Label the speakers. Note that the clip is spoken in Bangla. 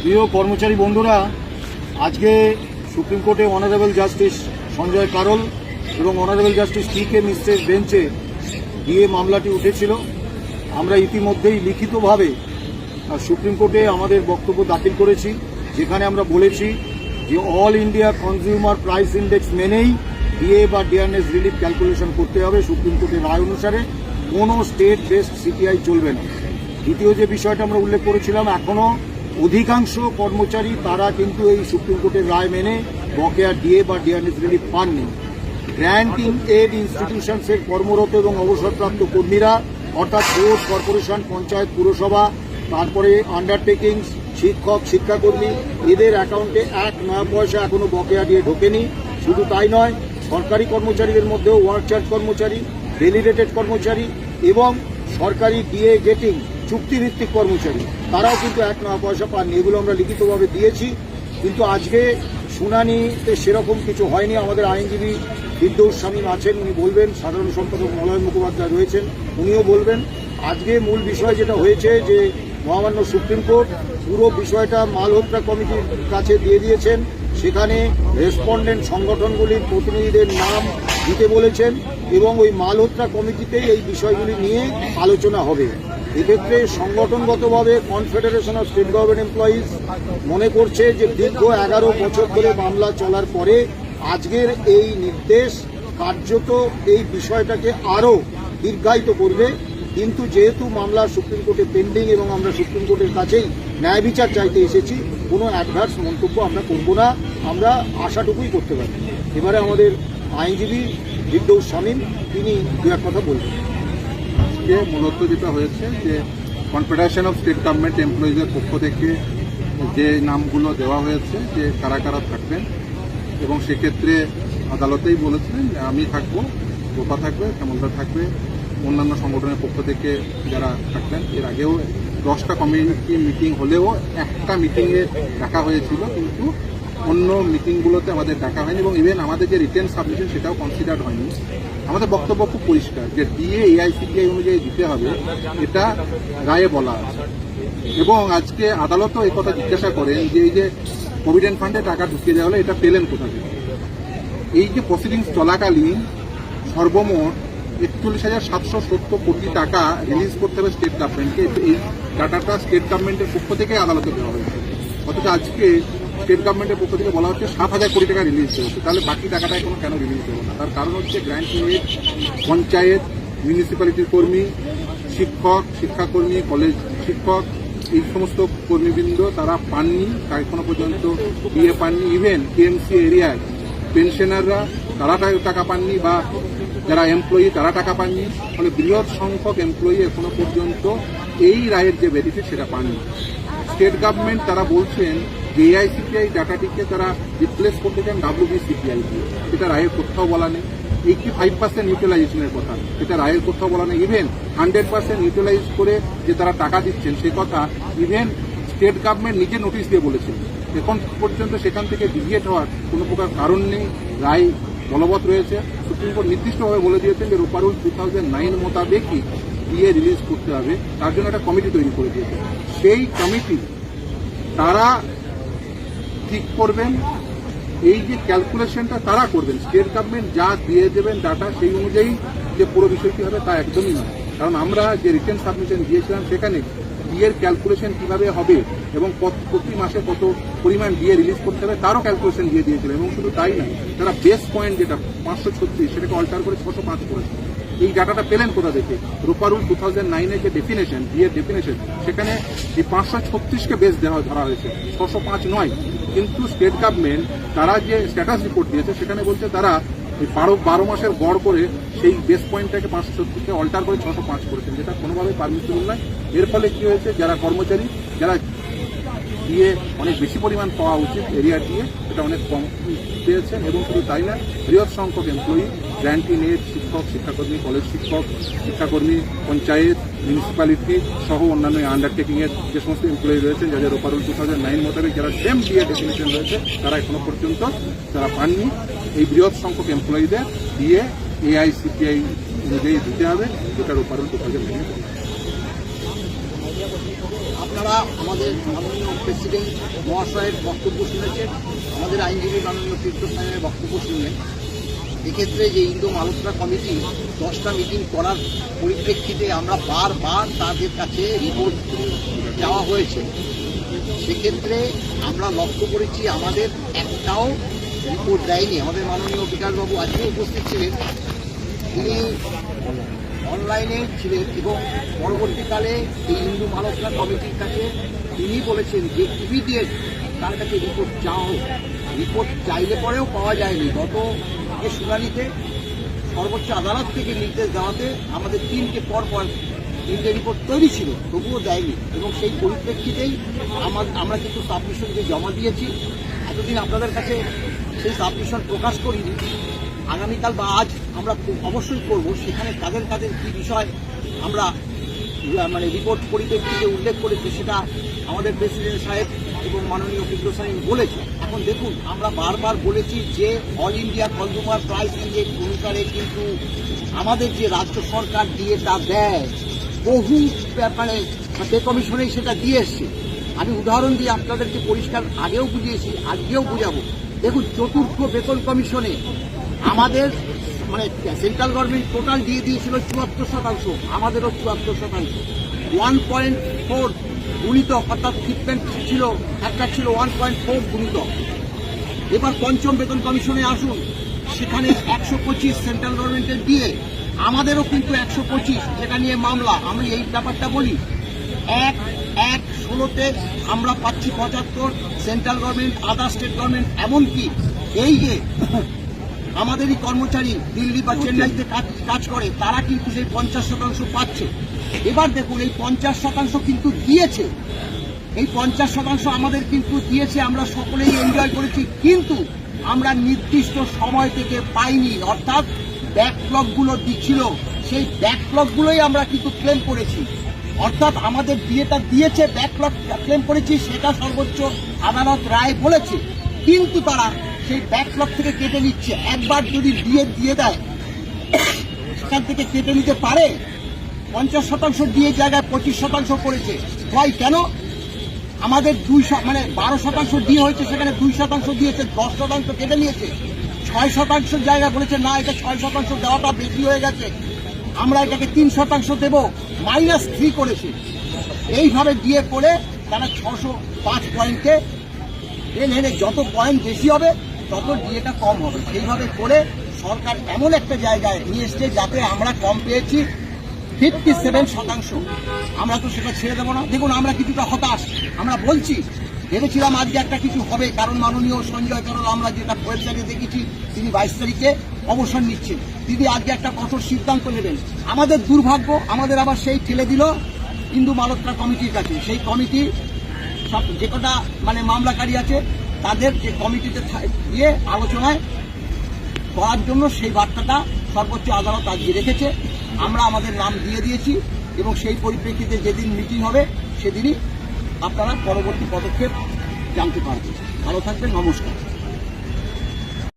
Speaker 1: প্রিয় কর্মচারী বন্ধুরা, আজকে সুপ্রিম কোর্টে অনারেবল জাস্টিস সঞ্জয় কারোল এবং অনারেবল জাস্টিস টি.কে. মিশ্রের বেঞ্চে ডিএ মামলাটি উঠেছিল। আমরা ইতিমধ্যেই লিখিতভাবে সুপ্রিম কোর্টে আমাদের বক্তব্য দাখিল করেছি, যেখানে আমরা বলেছি যে all India consumer price index মেনেই ডিএ বা ডিআরএস রিলিফ ক্যালকুলেশন করতে হবে। সুপ্রিম কোর্টের রায় অনুসারে কোনো স্টেট বেসড সিপিআই চলবে না। দ্বিতীয় যে বিষয়টা আমরা উল্লেখ করেছিলাম, এখনও অধিকাংশ কর্মচারী তারা কিন্তু এই সুপ্রিম কোর্টের রায় মেনে বকেয়া ডিএ বা ডিআরএস রিলিফ পাননি। গ্র্যান্টিং এড ইনস্টিটিউশনসের কর্মরত এবং অবসরপ্রাপ্ত কর্মীরা, অর্থাৎ বোর্ড, কর্পোরেশন, পঞ্চায়েত, পুরসভা, তারপরে আন্ডারটেকিংস, শিক্ষক, শিক্ষাকর্মী, এদের অ্যাকাউন্টে 1 নয়া পয়সা এখনও বকেয়া দিয়ে ঢোকেনি। শুধু তাই নয়, সরকারি কর্মচারীদের মধ্যেও ওয়ার্ক চার্জ কর্মচারী, ডেলিগেটেড কর্মচারী এবং সরকারি ডিএ গেটিং চুক্তিভিত্তিক কর্মচারী, তারাও কিন্তু 1 নয়া পয়সা পাননি। এগুলো আমরা লিখিতভাবে দিয়েছি, কিন্তু আজকে শুনানিতে সেরকম কিছু হয়নি। আমাদের আইনজীবী বিদ্যুৎ শামীম আছেন, উনি বলবেন। সাধারণ সম্পাদক মলয় মুখোপাধ্যায় রয়েছেন, উনিও বলবেন। আজকে মূল বিষয় যেটা হয়েছে যে মহামান্য সুপ্রিম কোর্ট পুরো বিষয়টা মালহোত্রা কমিটির কাছে দিয়ে দিয়েছেন। সেখানে রেসপন্ডেন্ট সংগঠনগুলির প্রতিনিধিদের নাম দিতে বলেছেন এবং ওই মালহোত্রা কমিটিতেই এই বিষয়গুলি নিয়ে আলোচনা হবে। এক্ষেত্রে সংগঠনগতভাবে confederation of state government employees মনে করছে যে দীর্ঘ 11 বছর ধরে মামলা চলার পরে আজকের এই নির্দেশ কার্যত এই বিষয়টাকে আরও দীর্ঘায়িত করবে। কিন্তু যেহেতু মামলা সুপ্রিম কোর্টে পেন্ডিং এবং আমরা সুপ্রিম কোর্টের কাছেই ন্যায় বিচার চাইতে এসেছি, কোনো অ্যাডভার্স মন্তব্য আমরা করব না, আমরা আশাটুকুই করতে পারি। এবারে আমাদের আইনজীবী বিদ্যুৎ শামীম, তিনি দু এক কথা বলবেন।
Speaker 2: মূলত যেটা হয়েছে যে কনফেডারেশন অফ স্টেট গভর্নমেন্ট এমপ্লয়িজের পক্ষ থেকে যে নামগুলো দেওয়া হয়েছে যে কারা কারা থাকবেন, এবং সেক্ষেত্রে আদালতেই বলেছিলেন আমি থাকবো, গোপা থাকবে, শ্যামলদা থাকবে, অন্যান্য সংগঠনের পক্ষ থেকে যারা থাকবেন। এর আগেও 10টা কমিটি মিটিং হলেও একটা মিটিংয়ে ডাকা হয়েছিল, কিন্তু অন্য মিটিংগুলোতে আমাদের ডাকা হয়নি এবং ইভেন আমাদের যে রিটেন সাবমিশন সেটাও কনসিডার হয়নি। আমাদের বক্তব্য খুব পরিষ্কার যে ডিএ এআইসিপিআই অনুযায়ী দিতে হবে, এটা রায়ে বলা আছে। এবং আজকে আদালতও এই কথা জিজ্ঞাসা করেন যে এই যে প্রভিডেন্ট ফান্ডে টাকা ঢুকিয়ে দেওয়া হলো, এটা পেলেন কোথা থেকে? এই যে প্রসিডিংস চলাকালীন সর্বমোট 41,770 কোটি টাকা রিলিজ করতে হবে স্টেট গভর্নমেন্টকে। এই ডাটাটা স্টেট গভর্নমেন্টের পক্ষ থেকে আদালতে দেওয়া হয়েছে, অথচ আজকে স্টেট গভর্নমেন্টের পক্ষ থেকে বলা হচ্ছে 7,000 কোটি টাকা রিলিজ হয়েছে। তাহলে বাকি টাকাটা এখনো কেন রিলিজ হলো না? তার কারণ হচ্ছে গ্র্যান্টিং এড, পঞ্চায়েত, মিউনিসিপ্যালিটির কর্মী, শিক্ষক, শিক্ষাকর্মী, কলেজ শিক্ষক, এই সমস্ত কর্মীবৃন্দ তারা পাননি, এখনো পর্যন্ত ডিএ পাননি। ইভেন কেএমসি এরিয়ায় পেনশনাররা তারা টাকা পাননি, বা যারা এমপ্লয়ি তারা টাকা পাননি। ফলে বৃহৎ সংখ্যক এমপ্লয়ি এখনো পর্যন্ত এই রায়ের যে বেনিফিট সেটা পাননি। স্টেট গভর্নমেন্ট তারা বলছেন যে এআইসিপিআই ডাটাটিকে তারা রিপ্লেস করতে চান WBCPI দিয়ে, এটা রায়ের কোথাও বলা নেই। 85% ইউটিলাইজেশনের কথা, এটা রায়ের কোথাও বলা নেই। ইভেন 100% ইউটিলাইজ করে যে তারা টাকা দিচ্ছেন সে কথা ইভেন স্টেট গভর্নমেন্ট নিজে নোটিশ দিয়ে বলেছেন। এখন পর্যন্ত সেখান থেকে ডিভিয়েট হওয়ার কোনো প্রকার কারণ নেই, রায় বলবৎ রয়েছে। সুপ্রিম কোর্ট নির্দিষ্টভাবে বলে দিয়েছেন যে রূপা রুল 2009 মোতাবেকই ডিএ রিলিজ করতে হবে, তার জন্য একটা কমিটি তৈরি করে দিয়েছে। সেই কমিটি তারা ঠিক করবেন, এই যে ক্যালকুলেশনটা তারা করবেন। স্টেট গভর্নমেন্ট যা দিয়ে দেবেন ডাটা সেই অনুযায়ী যে পুরো বিষয়টি হবে তা একদমই নয়। কারণ আমরা যে রিটেন সাবমিশন দিয়েছিলাম সেখানে ডিএর ক্যালকুলেশন কিভাবে হবে এবং প্রতি মাসে কত পরিমাণ ডিএ রিলিজ করতে হবে তারও ক্যালকুলেশন দিয়ে দিয়েছিলেন। এবং শুধু তাই নয়, তারা বেস পয়েন্ট যেটা 536 সেটাকে অল্টার করে 605 করেছে। এই ডাটাটা পেলেন কোথা থেকে? রূপা রুল 2009-এর যে ডেফিনেশন, ডিএর ডেফিনেশন, সেখানে এই 536কে বেস ধরা হয়েছে, 605 নয়। কিন্তু স্টেট গভর্নমেন্ট তারা যে স্ট্যাটাস রিপোর্ট দিয়েছে সেখানে বলছে তারা 12 মাসের গড় করে সেই বেস পয়েন্টটাকে 536কে অল্টার করে 605 করেছেন, যেটা কোনোভাবেই পারমিসিবল নয়। এর ফলে কি হয়েছে, যারা কর্মচারী যারা দিয়ে অনেক বেশি পরিমাণ পাওয়া উচিত এরিয়া দিয়ে, এটা অনেক কম পেয়েছেন। এবং শুধু তাই না, বৃহৎ সংখ্যক এমপ্লয়ি, গ্র্যান্টিং এড, শিক্ষক, শিক্ষাকর্মী, কলেজ শিক্ষক, শিক্ষাকর্মী, পঞ্চায়েত, মিউনিসিপ্যালিটি সহ অন্যান্য আন্ডারটেকিংয়ের যে সমস্ত এমপ্লয়ি রয়েছেন যাদের রূপা রুল 2009 মোতাবেক যারা সেম ডিএ ডেফিনেশন রয়েছে, তারা এখনো পর্যন্ত তারা পাননি। এই বৃহৎ সংখ্যক এমপ্লয়িদের ডিএ এআইসিপিআই অনুযায়ী দিতে হবে, যেটা রূপা রুল 2009।
Speaker 3: আপনারা আমাদের মাননীয় প্রেসিডেন্ট মহাশয়ের বক্তব্য শুনেছেন, আমাদের আইনজীবী মাননীয় তীর্থস্থানের বক্তব্য শুনলেন। এক্ষেত্রে যে ইন্দো মালহোত্রা কমিটি 10টা মিটিং করার পরিপ্রেক্ষিতে আমরা বারবার তাদের কাছে রিপোর্ট চাওয়া হয়েছে। সেক্ষেত্রে আমরা লক্ষ্য করেছি আমাদের একটাও রিপোর্ট দেয়নি। আমাদের মাননীয় বিকাশবাবু আজকে উপস্থিত ছিলেন, তিনি অনলাইনে ছিলেন এবং পরবর্তীকালে এই ইন্দো মালহোত্রা কমিটির কাছে তিনি বলেছেন যে ইমিডিয়েট তার কাছে রিপোর্ট চাওয়া হোক। রিপোর্ট চাইলে পরেও পাওয়া যায়নি। গত শুনানিতে সর্বোচ্চ আদালত থেকে নির্দেশ দেওয়াতে আমাদের 3টে পর রিপোর্ট তৈরি ছিল, তবুও দেয়নি। এবং সেই পরিপ্রেক্ষিতেই আমরা কিন্তু সাবমিশন যে জমা দিয়েছি, এতদিন আপনাদের কাছে সেই সাবমিশন প্রকাশ করিনি। আগামীকাল বা আজ আমরা অবশ্যই করব। সেখানে কাদের কাদের কী বিষয় আমরা রিপোর্ট পরিপ্রেক্ষিতে উল্লেখ করেছি সেটা আমাদের প্রেসিডেন্ট সাহেব এবং মাননীয় তীর্থস্থানী বলেছে। এখন দেখুন, আমরা বারবার বলেছি যে all India consumer price index অনুসারে কিন্তু আমাদের যে রাজ্য সরকার দিয়ে তা দেয়, বহু পে কমিশনেই সেটা দিয়ে এসছে। আমি উদাহরণ দিয়ে আপনাদেরকে পরিষ্কার আগেও বুঝিয়েছি, আজকেও বুঝাবো। দেখুন, চতুর্থ বেতন কমিশনে আমাদের সেন্ট্রাল গভর্নমেন্ট টোটাল দিয়ে দিয়েছিল 74%, আমাদেরও 74%। 1.4 গুণিতক, অর্থাৎ ট্রিটমেন্ট ছিল একটা ছিল 1.4 গুণিতক। এবার পঞ্চম বেতন কমিশনে আসুন, সেখানে 125 সেন্ট্রাল গভর্নমেন্টের দিয়ে, আমাদেরও কিন্তু 125, যেটা নিয়ে মামলা। আমি এই ব্যাপারটা বলি, 1/1/16-তে আমরা পাচ্ছি 75, central government, other state government, এমনকি এই যে আমাদেরই কর্মচারী দিল্লি বা চেন্নাইতে কাজ করে, তারা কিন্তু সেই 50% পাচ্ছে। এবার দেখুন, এই 50% কিন্তু দিয়েছে, এই 50% আমাদের কিন্তু দিয়েছে, আমরা সকলেই এনজয় করেছি, কিন্তু আমরা নির্দিষ্ট সময় থেকে পাইনি। অর্থাৎ ব্যাকলগগুলো দিচ্ছিল, সেই ব্যাকলগগুলোই আমরা কিন্তু ক্লেম করেছি। অর্থাৎ আমাদের ডিএটা দিয়েছে, ব্যাকলগ ক্লেম করেছি, সেটা সর্বোচ্চ আদালত রায় বলেছে, কিন্তু তারা সেই ব্যাকলগ থেকে কেটে নিচ্ছে। একবার যদি দিয়ে দেয়, সেখান থেকে কেটে নিতে পারে। 50% দিয়ে জায়গায় 25% করেছে। হয় কেন? আমাদের 12% দিয়ে হয়েছে, সেখানে 2% দিয়েছে, 10% কেটে নিয়েছে। 6% জায়গা বলেছে না, এটা 6% দেওয়াটা বেশি হয়ে গেছে, আমরা এটাকে 3% দেব, -3 করেছে। এইভাবে দিয়ে করে তারা 605 পয়েন্টে এনে যত পয়েন্ট বেশি হবে তত ডিএটা কম হবে। সেইভাবে করে সরকার এমন একটা জায়গায় নিয়ে এসছে যাতে আমরা কম পেয়েছি 57%। আমরা তো সেটা ছেড়ে দেবো না। দেখুন, আমরা কিছুটা হতাশ। আমরা বলছি, ভেবেছিলাম আজকে একটা কিছু হবে, কারণ মাননীয় সঞ্জয় কারোল আমরা যেটা ওয়েবসাইটে দেখেছি, তিনি 22 তারিখে অবসর নিচ্ছেন। দিদি আজকে একটা কঠোর সিদ্ধান্ত নেবেন। আমাদের দুর্ভাগ্য, আমাদের আবার সেই ঠেলে দিল ইন্দো মালহোত্রা কমিটির কাছে। সেই কমিটি সব যে কটা মামলাকারী আছে, তাদের যে কমিটিতে দিয়ে আলোচনায় করার জন্য সেই বার্তাটা সর্বোচ্চ আদালত আজকে রেখেছে। আমরা আমাদের নাম দিয়ে দিয়েছি এবং সেই পরিপ্রেক্ষিতে যেদিন মিটিং হবে সেদিনই আপনারা পরবর্তী পদক্ষেপ জানতে পারবেন। ভালো থাকবেন, নমস্কার।